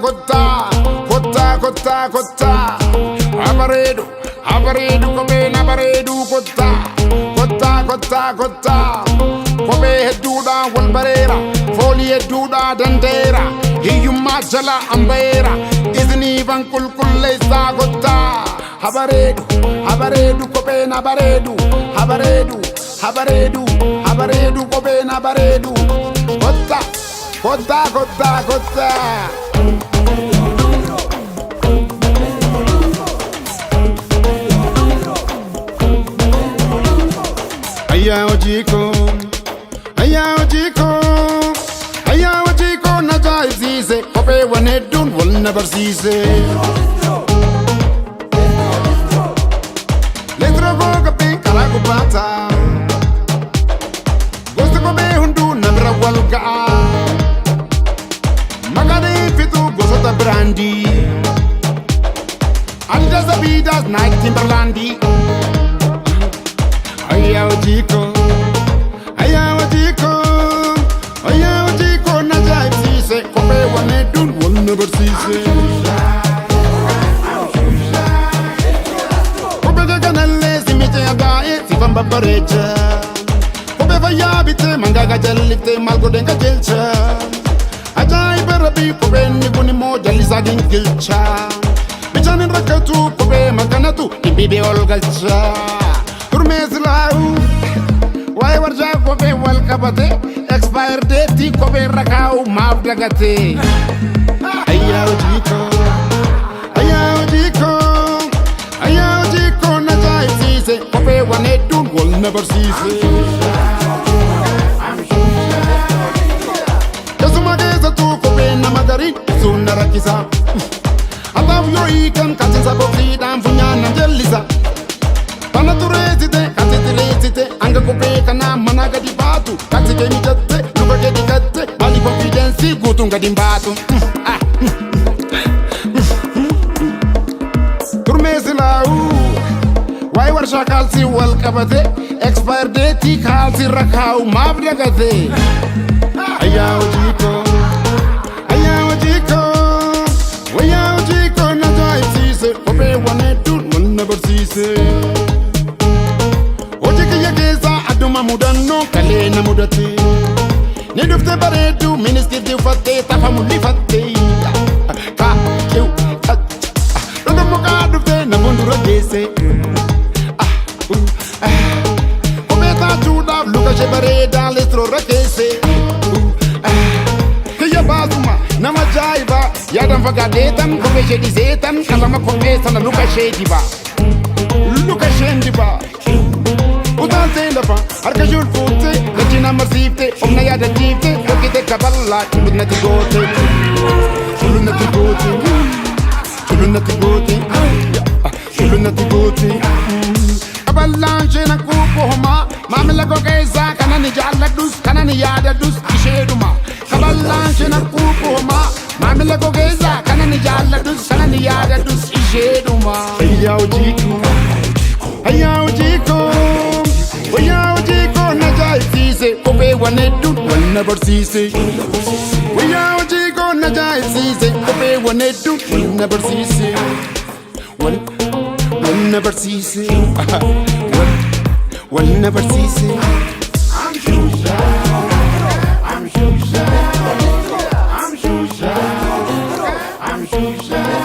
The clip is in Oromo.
Kotta, kotta, kotta, kotta. Abaredu, abaredu, kobe na baredu kotta, kotta, kotta, kotta. Kobe heduda walbarera, foli heduda dandera. Hiyuma jala ambera, isni van kulkulle sa kotta. Habaredu, habaredu, kobe na baredu, habaredu, habaredu, habaredu, kobe na baredu. Kotta, kotta, kotta, kotta. Aya ojiko, aya ojiko, aya ojiko na jai zize. Kope wane dun will never cease. Letro go kape kalagu pata. Gosto kope hundu nabra walga. Magade fitu gosto ta brandi. Anda zabidas night Timberlandi. Aya ojiko, aya ojiko, aya ojiko na jai sise. Kope wane dun will never cease. Kope gaganale simite agaye sifamba parecha. Kope vayabite mangaga jalite malgo denga jelcha. Ajai berabi kope nikuni mo jalisa gingilcha. Bichanin rakatu kope makanatu ibibe olgalcha. Turmezlau, why warja kobe wal kabate, expire date kobe rakau maaf dagate. Aya ojiko, aya ojiko, aya ojiko na jai sise, kobe wane dun will never cease. Kasumageza tu kobe na madarin, sunarakisa. Above your ikan katinsa boksi dan funyana jelisa. Panaturezite, katitirizite, anga kope kana managa di batu. Katike mi jatte, lubage di katte, mali confidence gutunga di batu. Turmezi lau, why warsha kalsi wal kabate, expire date kalsi rakau mabdagate. Aya ojiko, aya ojiko, aya ojiko na jai sise, kope wane dun will never cease. Aduma mudano kale na mudate. Ne dufte baredu ministre de fatte tafa muli fatte. Ka kiu ka. Rondo moka dufte na bundura gese. Kometa chuda luka shebare dans l'estro rakese. Kaya bazuma na majaiba yadam vagadetan kobe shedi zetan kalama komesa na luka shediba. Luka shendiba. Utan selafa, arka jul fute, lachina masifte, omna yada jifte, lokite kaballa, chuluna tigote, chuluna tigote, chuluna tigote, chuluna tigote. Kaballanche na kupo homa, mamela gogeza, kanani jala dus, kanani yada dus, isheduma. Kaballanche na kupo homa, mamela gogeza, kanani jala dus, kanani yada dus, isheduma. Aya ojiko, aya ojiko. Oya ojiko na jai sise, kope wane dun will never cease. Oya ojiko na jai sise, kope wane dun will never cease. Will never cease. Will never cease. I'm Shusha, I'm Shusha, I'm Shusha, I'm Shusha.